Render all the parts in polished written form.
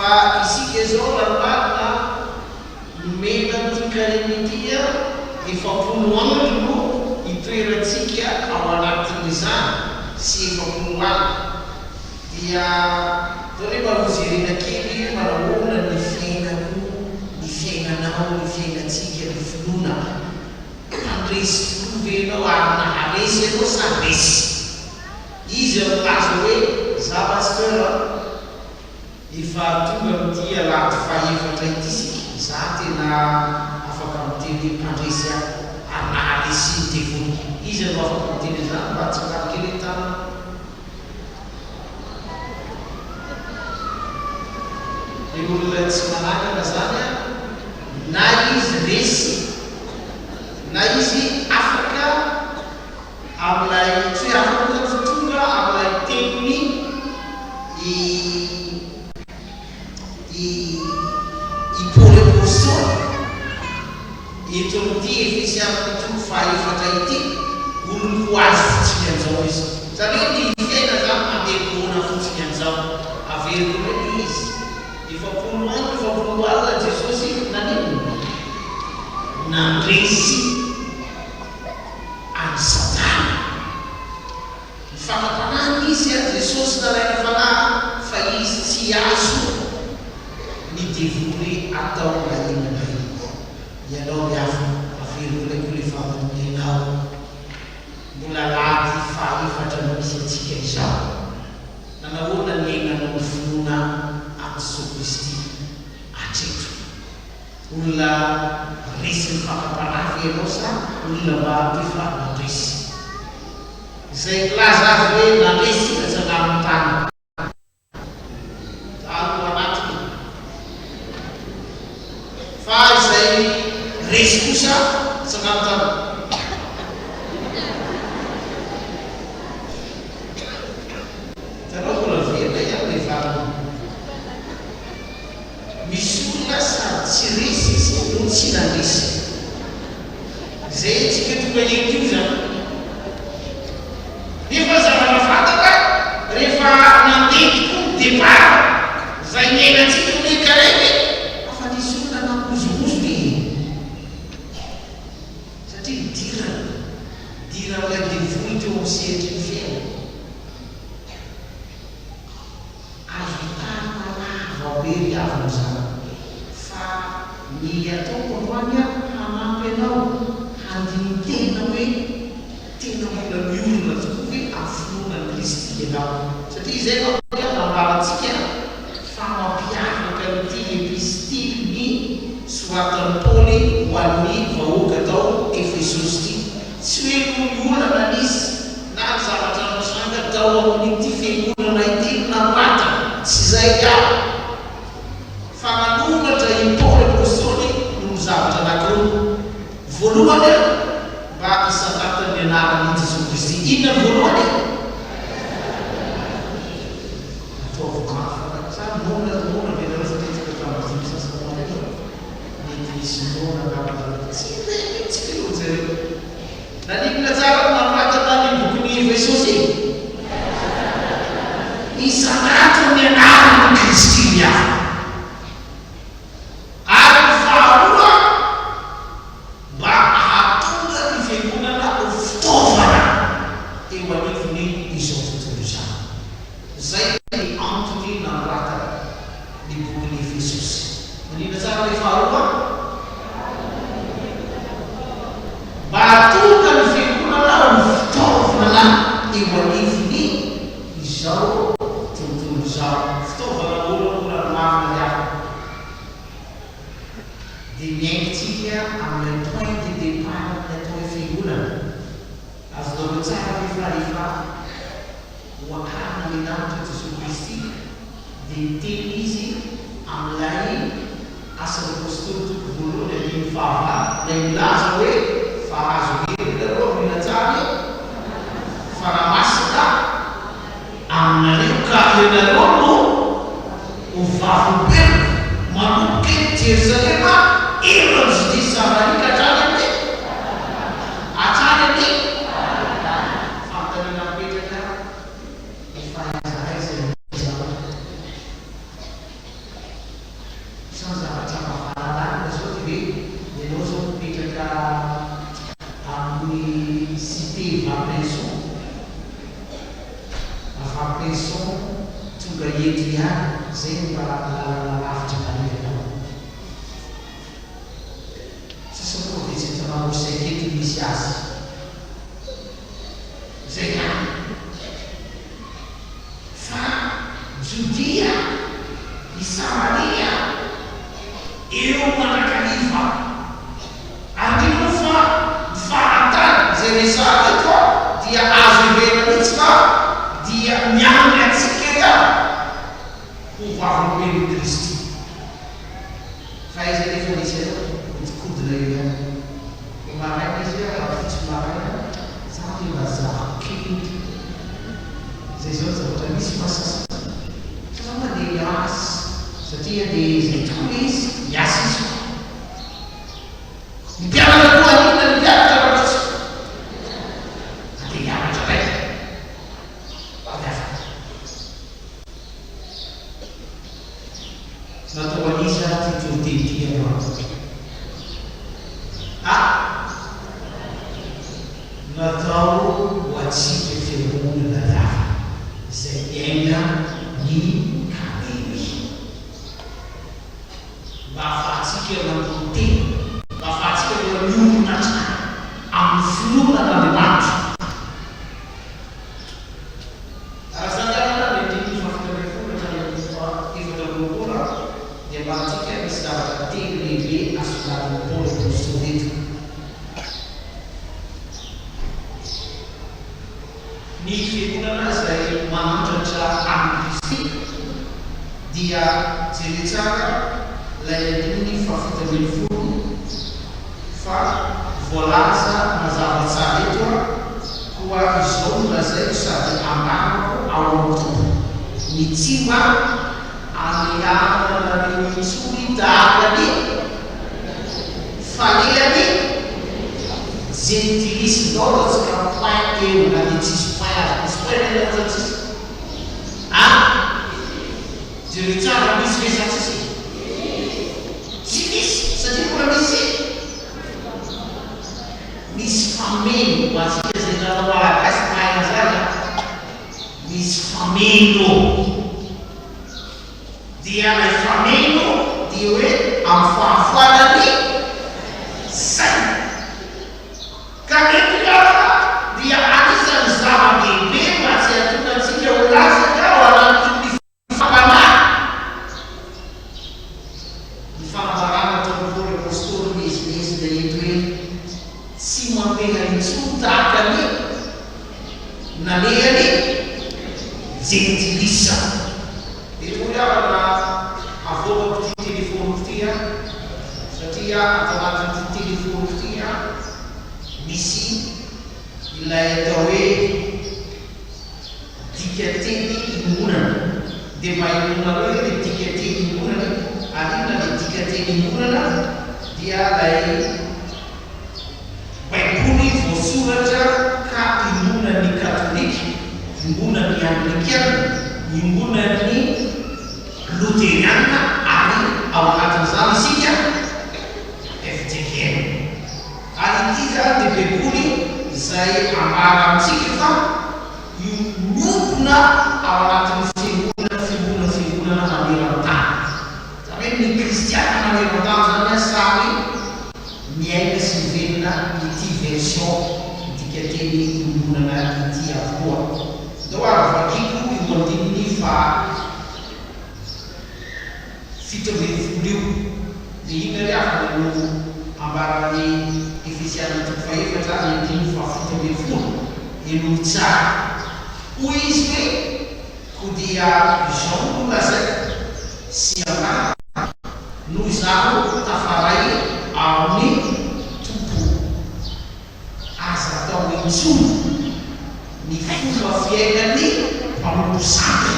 fa isika zao ramarina mena tikarenitya efapolo andro no itoerantsika ao anatin'izany sy efapolo andro dia zao le marojerena kely manahoana ny fiainako ny fiainanao ny fiainatsika ny finoana andresy folovenao ary naharesy anao sa resy izy am'laza hoe za pasteur efa tonga amity alaty faefatra ity sika za tena afaka miteny mpandresy ary naharesy ny devony izy anao afaka miteny zany mba tsy karikely tana le olona tsy manakana zany a na izy resy na izy afaka amilay tsy hoe afaka fotonga amilay teniny i-Paul apôstôly eto amity Efesiana toko fahaefatra ity olony ho azy fotsiny an'izao izy zany hoe ny fiaina zany mandeha fotsiny an'izao averiko hoe izy efapolo andro efapolo alina Jesosy nanino nandresy any Satana nyfakapanany izy a Jesosy nalaina fanahy fa izy tsy azo ny devoly atao lainanay ianao miafa averiko le koa le famanomenao mbola laty faefatra no misy atsika izao nanahoana ny ainanao ny finoana amin'ny Jesosy Kristy atreto olona resy ny fakapanafy ianao sa olona mba efa nandresy izay milaza azy hoe nandresy atsangano tany tano anatiny fa izay resy kosa atsangano tany tanao mbola verina ihany rehefa misy olona sady tsy resy izy no tsy nandresy zay tsika tonga eto io zany nefa zavatra fantaka rehefa nandeha tokoa ny départ zay niainatsika hoe karaiky afa nisy olona namozomozo be satria dira ilay devoly teo amin'ny sehatry ny fiaina azo tana lava be ry avy zany fa ny ataoko androany a hanampy anao handinitena hoe tena mbola miolona tokoa hoe afinoana ny Kristy ianao satria izay nambarantsika fa mampiavaka n'ity epistily ny soratan'i Paoly ho an'ny vahoaka atao Efesosy ity tsy hoe miolana n'izy na ny zavatra misanga tao amin'ity fiangonana ity namata tsy zay iaho fa nanomatra i Paoly apôstôly no zavatra anankiroa voalohany mba isangatany anaran'i Jesosy Kristy inona voalohany nanimona tsara namatana ny bokin'ny Efesosy isangatany anaran'i Kristy miafa ary ny faharoa mba ahatonga ny fiangonana ho fitaovana eo anivony izao tontolo izany zay ny antony nanorata ny bokin'ny Efesosy nanimona tsara le faharoa mba ahatonga ny fiangonana ho fitaovana eo anivony izao tontolo izao fitaovana olona marina iaho dia miaintsika amin'ny point de départ atao hoe fiangonana azonao tsara rehefa ho akarina le lanitra Jesosy Kristy dia teny izy amin'ilay asan'ny apôstôly toko voalohany andimy fahavalo lay milaza hoe fa azo herina reo mila tsara faramasina aminareo ka ianareo no ho vavolombelona manomboka eny Jerosalema elo ny Judea Samarika hatrany amin'ny fantanana mipetraka ny fahaizaizay misy azy zay ihany fa Jodia i Samaria eo manakaniva andrino fa fahatany zay resaka eto dia azo ivena mihitsy fa dia miamina antsika ho vavolombelon'i Kristy fa izy rehefa nisy mitikodina eo ihany maraina izy rahafotsy maraina zany mazava kely zay zao zavatra misy masasa fa mandeha miasy satria dia zay tokoa izy miasa izy mipianatra koa anina ny mianatra rahafotsy andeha mianatra ray miafaka natao anisa titotety anao natao ho atsika fiangonana lafa izay aina ny kameny mba ahafahantsika nampoteny mba ahafahantsika eo miomona amin'ny finoanan'Andriamanitra arazany ana mety efatra roapolo dia mba antsika misy zavatra teny lehibe asolatin'ny Paoly apôstôly ny fiangonana izay manandratra amin'ny Kristy dia jeretsaka ilay andininy fahafito ambin'ny folo fa voalaza mazava tsara eto koa izao no lazaiko sady ambanako ao amin'ny tompo ny tsimba aleanana reo mitsory dahakany falehany gentilisme dans notre point et on a des petits points, je le tiens à la mise les artistes. Ça dit pour la mise. Miss Famino, parce que c'est dans la classe Miss Famino. Diana Famino, Dieu, enfant, foi d'année. Saint. Kametuka dia anisa zava-dehibe mahatsiatonga antsika ho lasaka ho anatony ny fanavarana ataon'ny Paoly apôstôly mezimezy dia eto hoe tsy mampena intsony tahakany nalehany jentilisa eto avana avoakako ty telefôny ty satria atao anatin'ty telefôny ty misy ilay atao hoe dikateny imonana dia mahimonana hoe le dikateny imonana arina le dikateny imonana dia lay baiboly voasoratra ka imonan'ny katolika imonan'ny anglikana imonan'ny luteriana ary ao anatin'izany isika FTKM ary ity zany dia baiboly izay ambara amintsika fa io miompona ao anatin'ny fiangonana maneran-tany zany hoe ny kristiana maneran-tany zany samy miaina sy mivelona ity version dikateny imonana ity avokoa dao aravakiko io andininy fa fito ambin'ny folo io dia ina le afaka no ambarany Efesiana toko faefatra ny andiny fahafito ambin'ny folo eno tsara hoy izy hoe ko dia Jean no lazaiko sy amana noho izaho tafaray amin'ny tompo aza atao intsony ny fomba fiainany mpanompo sampy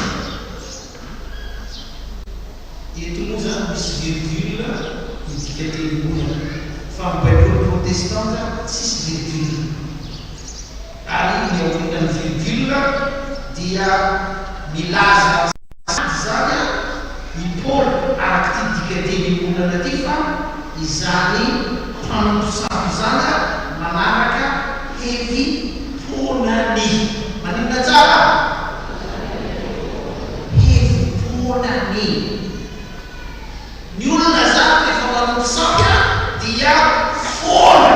eto moa zany misy virgule indikateny monana fa ny baiboly protestante tsisy virgule ary ny aorinany virgule dia milaza zany ny Paoly araky ty dikateny monana ty fa izany mpanompo sampy zany manaraka hevi-ponany maninona tsara hevi-ponany ny olona zany rehefa manompo sampy dia fona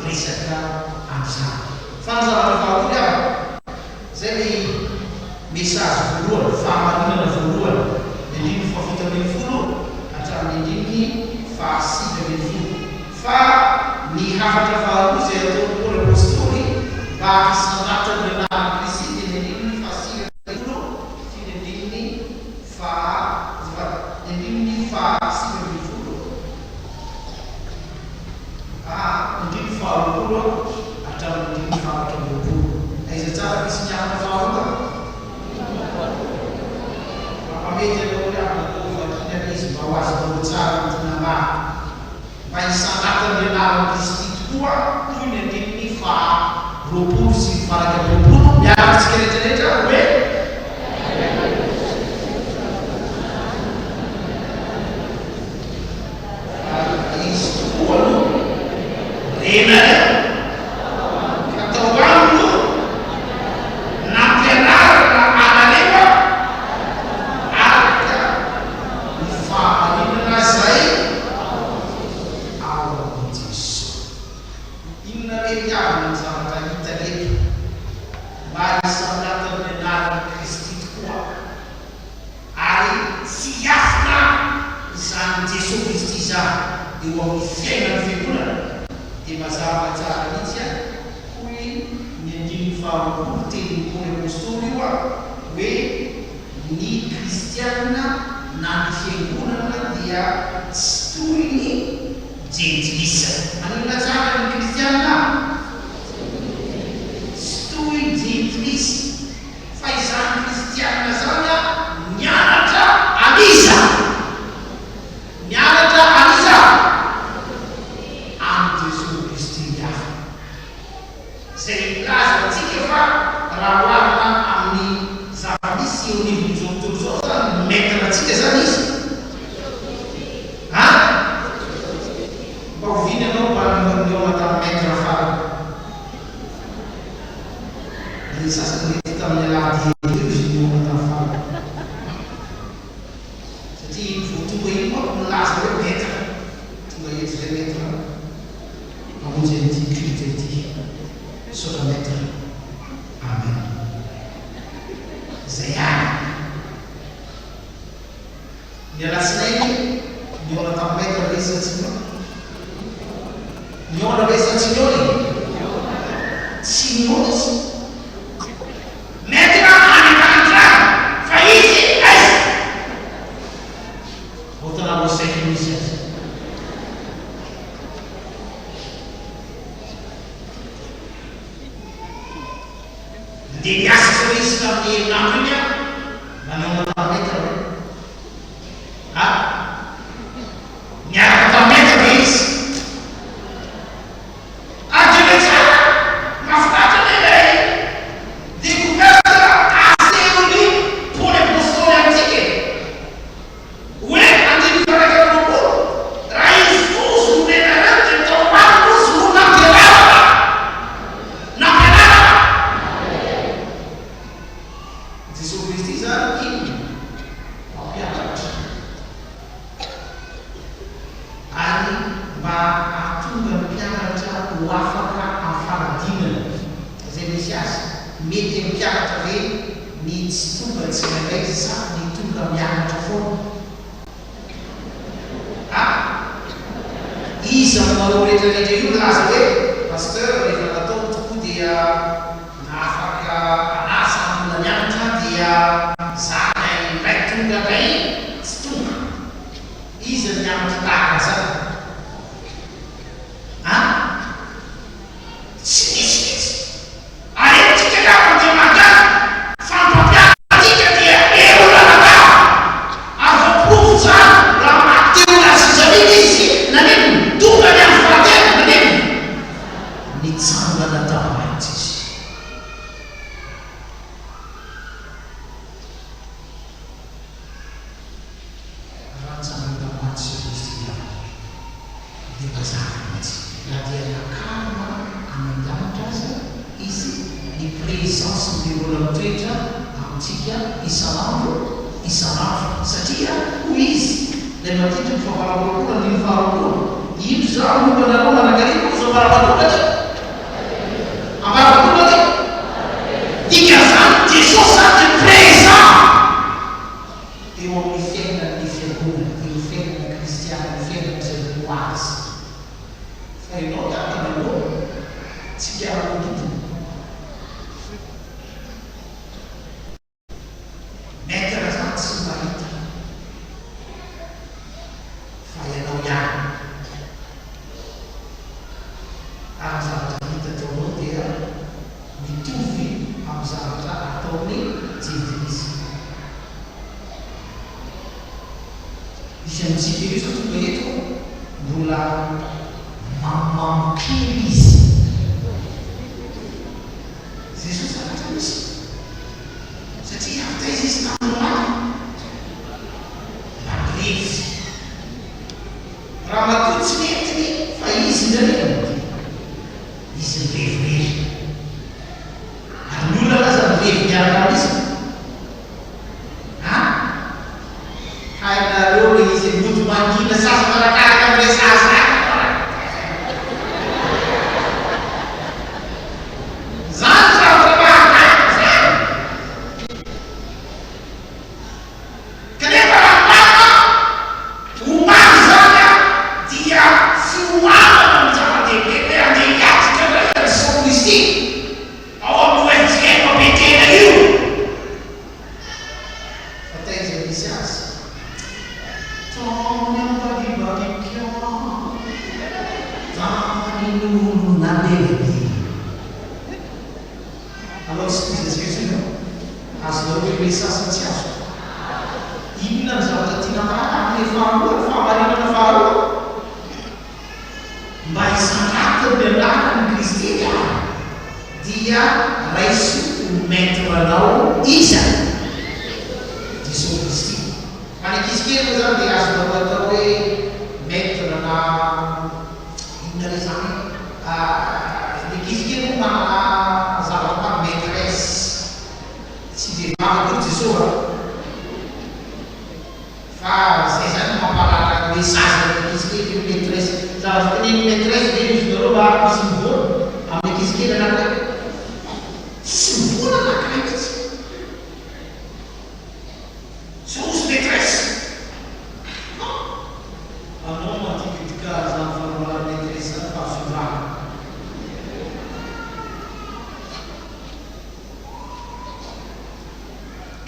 resaka amin'izany. Fanazavana vaharoa iaho zay ny mesazy voalohany fahamarinana voalohany ny 5:70 hatramin'ny 5:80 fa ny hafatra vaharoa zay ataon'ny Paoly apôstôly mba hisanatany ianarana Kristy dia ny 5:80 sy ny 5:70 indriny faharoapolo hatramin'ny 420. Aiza tsara misy miarana faharoa mampamety anao hoe vakina izy mba ho azy mbola tsara mitinamba mba hisanatany ianarana Kristy tokoa toy ny andininy 420 sy 420 miaratsika rehetrarehetra hoe izy tokoa no renare katao amino nampianarana analefa araka ny fahamarinana zay ao amin'ny Jesosy. Inona re miavana ny zavatra hita reto mba hisanatany ianarana Kristy tokoa ary tsy hiafina izany Jesosy Kristy izany eo amin'ny fiainany fiangonana dia mazava tsara mihitsy a hoy ny andininy faharoapolo tenin'ny Paoly apôstôly io a hoe ny kristianina na ny fiangonana dia tsy toy ny jentilisa. Maninona tsara ny kristianina? Tsy toy ny jentilisa fa izany kristianina zany a mianatra aniza zay milaza antsika fa raha oharina amin'ny zava-misy eo nivon'izao tontolo zao zany maître antsika zany izy mba hoviny anao mba niona tamin'ny maître farany ny sasany mety tamin'ny alahady eo izy niona tamin'ny farany satria voatonga iny moa milaza hoe maître tonga eto zay maître mamonjy an'ity culte ity sotra maître. Amen. Zay any ny alatsinainy niona tamin'ny maître resatsiny niona resatsinyony tsy niona izy maître anakantra fa izy aiza otana mosaiko misy azy dia miasa zao izy tamin'ny herinandro iny a manao tamin'ny maître hoe miaraka tamin'ny maître be izy adile tsara mahafinaritra ilay découverte assez Paoly apôstôly antsika hoe andiny farakapolo raha izy fozy no menareo dia tao maro fozy no nampianarana Jesosy Kristy zany iny mampianatra ary mba ahatonga ny mpianatra ho afaka amin'ny faradinana zay misy azy mety amin'ny mpianatra re ny tsy tonga tsindraiky sa ny tonga mianatra foana izy aminareo rehetrarehetra io laza hoe pasteur rehefa natao tokoa dia naafaka anasa amina mianatra dia zany iray tonga ray tsy tonga izy ny mianatra tahaka zany tsy misy mihitsy aretika kafa dia mandany fampampianatika dia eolanaka avoprovo zany raha mateona zizaniny izy naneny tonga ny amin'ny fahatena naneny nitsangana tamaty izy présence di volontaria antika isanandro satria ho izy lay matitry ny fahavalapolapolo ny faharoapolo ino zao momba nareo manakarivo ambaramadolany ambaramadolany tika zany jesosy zany de présent eo amin'ny fiainan'ny fiangonana eo fiainana kristiana fiainana zay ho azy fa ianao miarana aloha tsy miara-modidina maître zany tsy mahita fa ianao ihany ary zavatra hita teo anao dia mitovy amin'ny zavatra ataony jejorisy misy amintsika io zao tonga eto mbola mamamokely izy jesosy zavatra misy satria avitaiza izy tamin'any magrevy raha matoa tsy mentiny fa izy ndray izy mirevirery ary ny olona laza mirevy miaraka izy hainareo le izy moto mangina sasy marakaraka am'le sasy zany zavatra zany kanefa raha omany zany dia fioanana ny zava-dehibe andeha hiatrika ny sakristy ao amin'ny oenjena betena io fa taiza misy azy alors scusa Gesù no azonao hoe mesasa tsy azo inona ny zavatra tiana amin'ny faharoa fahamarinana faharoa mba hisangatiny mialaka ny Kristy dia raiso maîtrenao iza Jesosy Kristy manakizikely zany dia azonao atao hoe maîtrena inona le zany nikizikely manana zavatra maîtresse tsy dia mamakory Jesosy fa zay zany mampalala message nikizikely maîtresse zavatra teneny maîtresse dia izy nareo mba misy mivoana amin'ny nikizikely anakiraiky tsy mivoana anakiraiky tsy Jesosy maîtresse anao matikitika zany fanomana maîtresse zany fa fivrana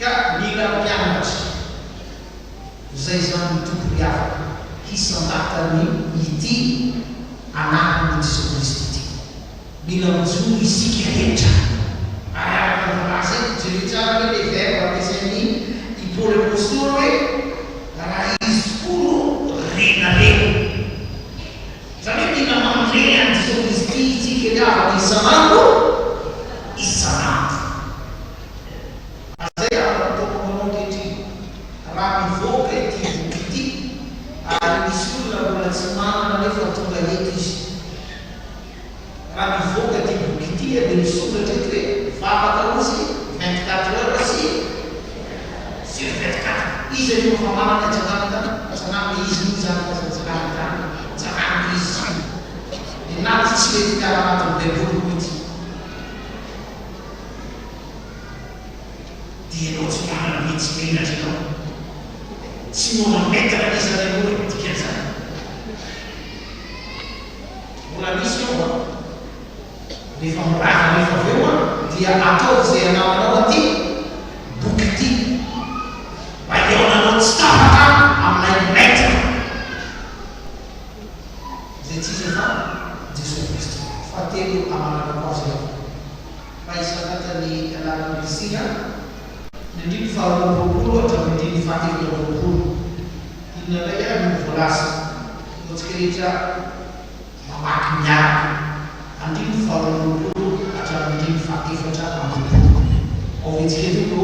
ka mila mpianatra zay zany mitomboky afaka hisangatany ity anahany Jesosy Kristy ity mila mijoro isika rehetra ary araka nyvolaza jery tsara hoe le verbe ampiasainy i Paoly apôstôly hoe raha izy koa renareo zany hoe mila mamindreny any Jesosy Kristy isika le avaka isanandro isanandro azay ataoko manao ankehitriny raha mivoaka ity boky ity ary misy olona mbola tsy manana nefa tonga eto izy raha mivoaka ity boky ity dia misoratra eto hoe vavaka ozy 24 heures sur 24 izy aloha fa manana tsanamina izy io zany tsanamina izy dia naty tsy mety miara anatin'ny baiboly mihitsy dia anao tsy manana mihitsy mihinatra anao tsy mona maître izy zany aloha dika zany mbola misy eo rehefa mirava rehefa aveo dia atao zay anamanao aty boky ity mba iaonanao tsy tapaka aminay maître zay tsy izy fa Jesosy Kristy fahatelo amanana azy ao fa isanatany alalany Kristina nindriny faharoapolo hatramin'ny dimy fahatelo roapolo inona ndray no volasa ohatsika rehetra mamaky miaraka andriny faharoapolo hatramin'ny dimy fahatefatra ambopolo ao vetsika eto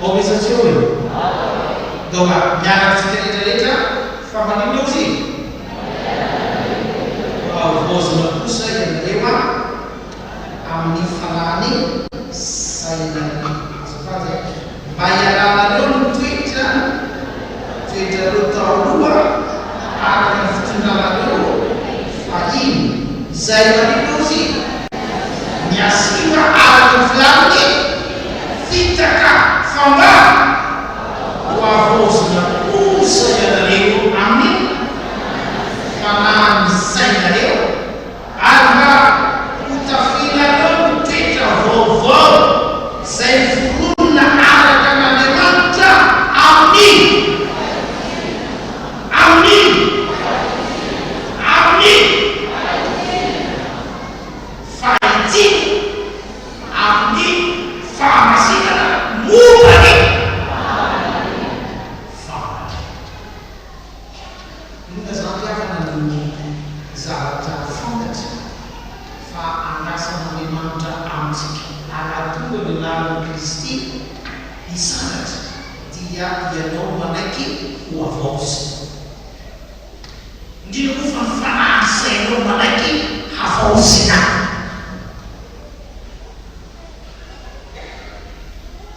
ao vesatsy eo e donc miaraka tsika rehetrarehetra fa manino eo izy vozona kosa ianareo amin'ny fanany sainany azafady mba hiaranareo no toetra toetrareo taoloha araka ny fitondranareo fa iny zay manipozy miasiva ary vilany fitaka famba ho avozina kosa ianareo amin'ny fanamisainareo ary mba hotafilanao toetra vaovao zay volonina araka n'Andriamanitra amin'ny fahitiny amin'ny fahamasinana mombany ina zampiavana ny zavatra fantatra fa andrasan'Andriamanitra amintsika aratonga ny lalan'i Kristy hisanatra dia ianao manaiky ho avaozy ndrindra moa fa mifanahy sainao manaiky havaozina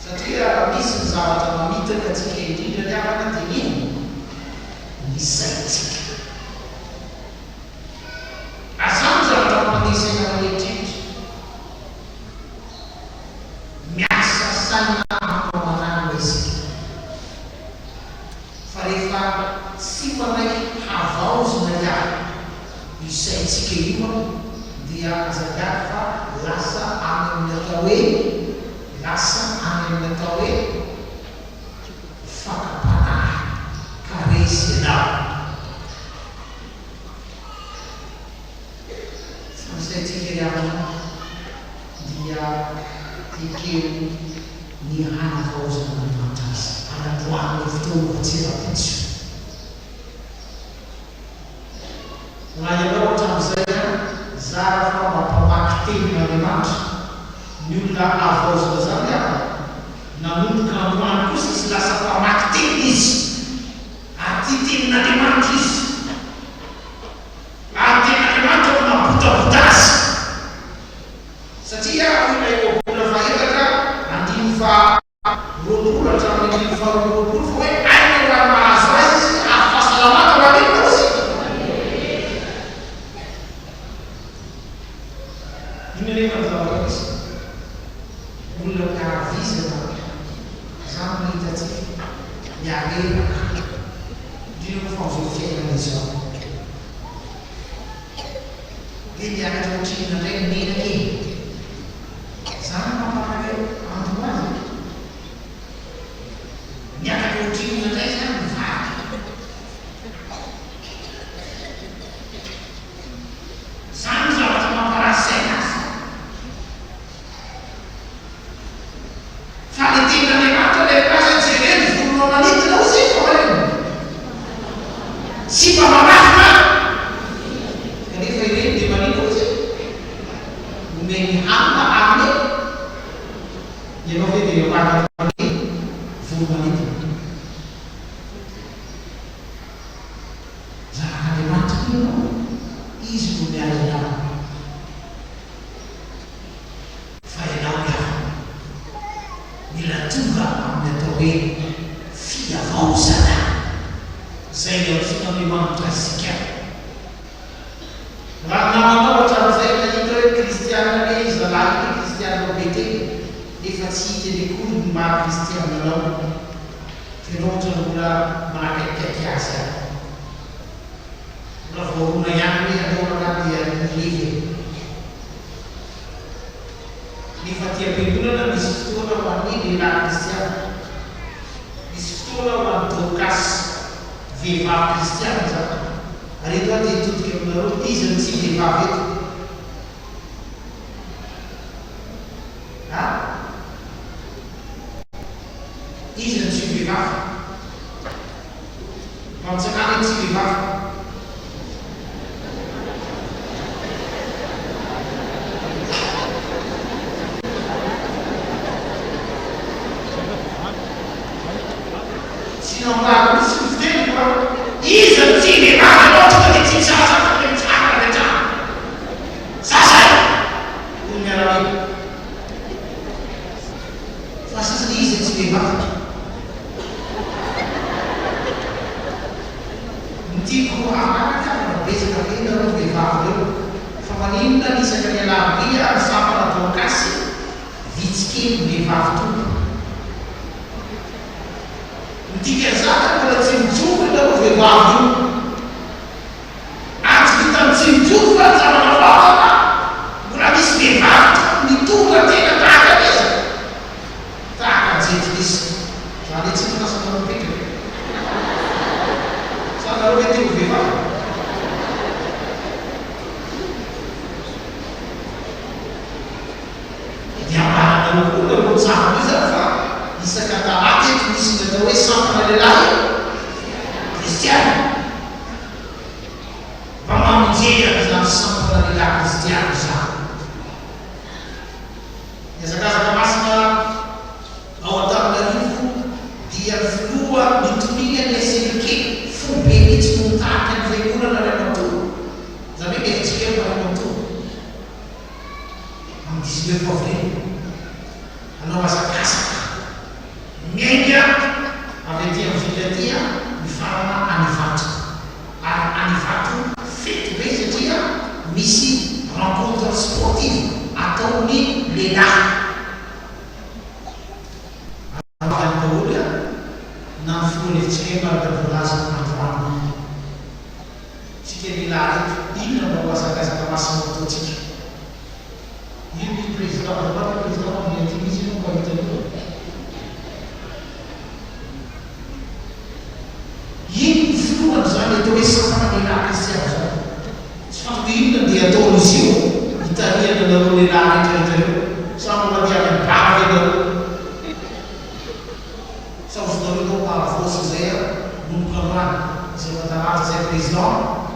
satria misy ny zavatra mamitaka atsika indrindra ny avana dia ino ny saintsika azany zavatra manisana rehetrrehetra miasa saina ampamanana isika fa rehefa tsy manaiky havaozina ihany io saintsika io dia azagady fa lasa any amin'ny atao hoe fakapanahy karesy ianao famisaintsika riavana dia ekeo ny hanavaozana Andriamanitra azy anandroany fotoana tsirapitso na ianao hatramin'izay zara fa mampamaky tenin'Andriamanitra ny olona avaozina zany nanomboka androany kosa izy lasa mpamaky teny izy aty tenin'Andriamanitra izy ary tenin'Andriamanitra no mabotabota azy satria olona eobola fahetatra andimy fa roapolo hatramin'ny andimy fa roapolo fa hoe aina raha mahazo azy izy ary fahasalamana maneno izy ino rehefa zavatra izy olona karavizana zany mahitatsika miareraka ndrindra moa fa am'izao fiainana izao dia miakatra ohatrina ndray menaka e zany mamparaka andro azy miakatra ohatrina ndray zany mivaky zany zavatra mamparasaina azy fa le tenin'Andriamanitra le plaza jereny volonao manidina ozy fa mareny sy mba mamafina kanefa ireny dia manino ozy omeny hanina aminy ianao ve dia manaky volo manidina zanak'Andriamanitra ianao izy no miala ianao fa ianao miafina mila tonga amin'ny atao hoe fiavaozana zay aosin'Andriamanitra asika raha namanao hatramin'izay nahita hoe kristianina le zalahy hoe kristianina be teny efa tsy hita eny akory ny maha kristianina anao tena ohatra ny mbola manakaikaiky azy any mbola voarona ihany hoe anao anaty levy nefa tia-piangonana misy fotoana ho an'ny lehilahy kristiana misy fotoana ho an'ny Dorcas vehivavy kristiana zany reto a dia todika aminareo izy ny tsy vehivavy eto izy ny tsy vehivavy mamitsakana ny tsy vehivavy sinambarako misy fiteny fa izy ny tsy vehivavy loatra dia tsy misasa fa dia mitsaka rehetra sasay olo miaramila fa sasany izy ny tsy vehivavy tiako amanaka betsaka ve nareo vehivavy reo fa faninona nisaka ny alabia samana toakasy vitsikely vehivavy tompo midika zaka mbola tsy mijofo aloha vehivavy io atsika tsy mijofo fa zavana vavaka mbola misy vehivavy mitonga tena tahaka izy tahaka jetikisy zany tsy minasana petraka sanareo mety ho vehivavy fa isaka talaty eto misy natao hoe sampana lehilahy kristiany fa mamonjera zany sampana lehilahy kristiany zany miazakazaka masina ao Antananarivo dia filoha mitominy ny SLK fobe mihitsy montaka ny fiangonana ray matoa zany hoe efitsika eo ray matoa amin'ny 19 avril anao azakazaka miainga avy aty amin'ny filatia mifarana anivato ary anivato fety be satria misy rencontre sportive ataony lehilahy any daholo na ny filohan'efitsika maraka volaza androany tsika lehilahy eto inona mba ho azakazaka masina ataotsika ino ny président président miaty misy ino mba hitaloha ino ny filohany zany atao hoe sampana lehilahy kristiany zany tsy fanto inona dia ataon'izy io hitariana nareo lehilahy rehetrarehetrareo samy madiavy ny bavy anareo saozinareo tao mahavosy zay nomboka amrany izay matalata zay président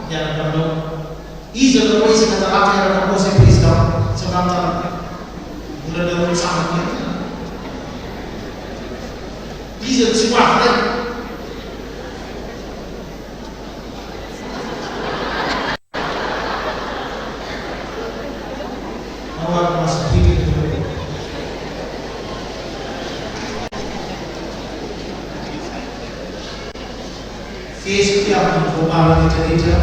miaraka aminao izy anareo hoe izay matalata miaraka aminao zay président tsy mamitana mbola nareo tsamany izy tsy hoavy rey feziko amin'ny vomala rehetrarehetra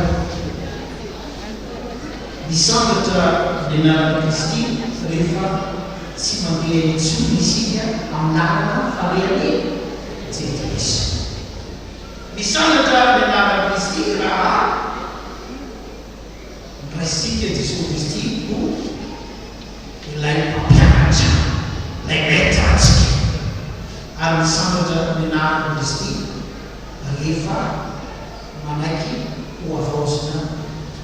misambatra ny anarana Kristy rehefa tsy mandeha intsony isika amin'ny lalana farehany Jetikrisy misambatra ny anarana Kristy raha raisika Jesosy Kristy no ilay mampianatra ilay maître atsika ary misambatra ny anarana Kristy rehefa manaiky ho avaosina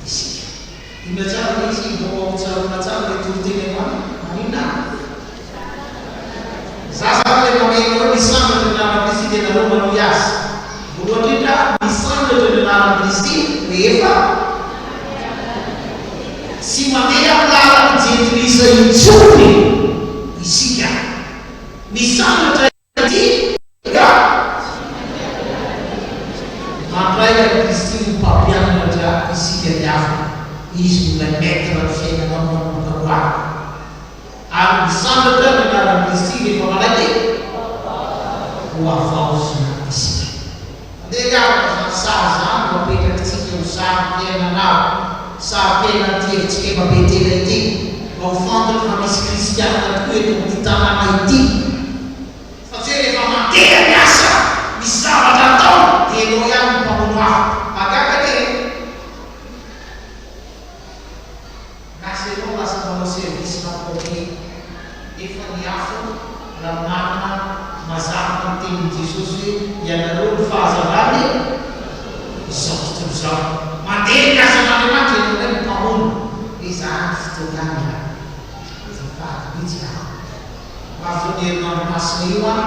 isika ina tsara izy mba tsarona tsara le toroteny manina zaza le mameno hoe misambatra ny anarana Kristy dia nareo manohy azy voalohany indrindra misambatra ny anarana Kristy rehefa tsy mandeha amin'ny lalana Jetikrisy intsony isika misambatra mampiaika Kristy no mpampianatra isika niafa izy no lay maître ny fiainana manomboka roany ary misambatra ny anarana Kristy rehefa malaiky ho avaosina isika andeha avaka zany sary zany mapetrakytsika ho sary-piainanao sary-piaina tyevitsika mabetela ity mba ho fantatra fa misy kristiana tokoa eto amin'ny tanàna ity fa tsy hoe rehefa mandeha miasa misy zavatra atao dia anao ihany mpamonoafa magaga le lasa anao lasa manao service nampoke efa niafo raha manana mazava ny tenin'i Jesosy hoe ianareo ny fahazavany izao tontolo zao mandeha miasa n'Andriamanitra ianao hoe mpamono hoe zany fotoanana zafady mihitsy aho mafo ny herinandro masina io ao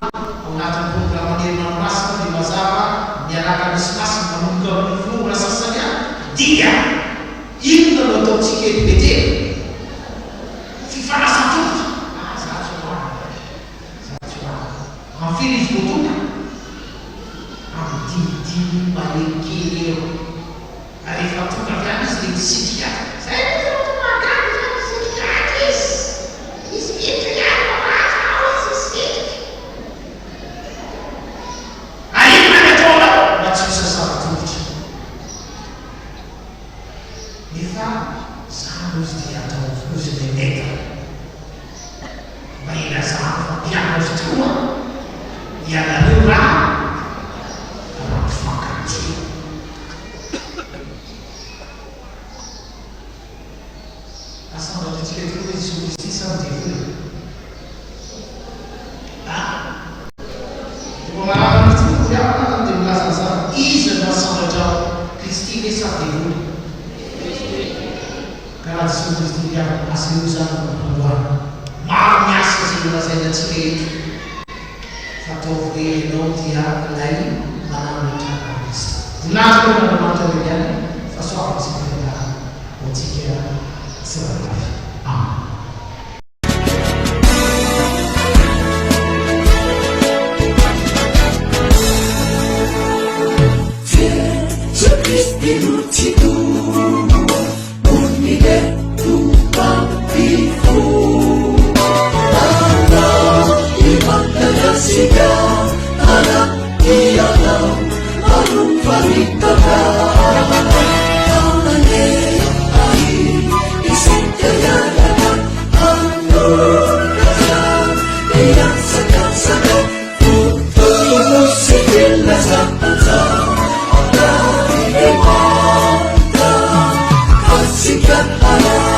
anatin'ny programme ny herinandro masina dia mazava miaraka misy masina manomboka amin'ny volora sasany any dia inona no ataontsika etibetera fifanasan-tongotra zatsy amin'ny firy izy voatonga amin'ny dimidimy mahelikely eo rehefa tonga avy any izy dia misitrika zay nefa zany harus dia tahu harus dia neka baiklah sahabat yang harus tua yang murah dapat makan sih asal ada cerita itu sudah sisa di Pengalaman itu tidak akan dimulai saja. Isu dasar saja Kristi besar itu. Karena Yesus tidak asli usaha perempuan. Maafnya sesudah saya cerita. Satu hari dia lain mana mencapai. Benar benar macam dia. Sesuatu seperti itu. Otikia seperti itu. Amin. Ilucido unire tu papifu Ana imandaya siga Ana iyalam Arun vanitaka Ane ai isintayana Anur kaja Iyang sakat-sakat Putu sikila sa pansa Sikat Allah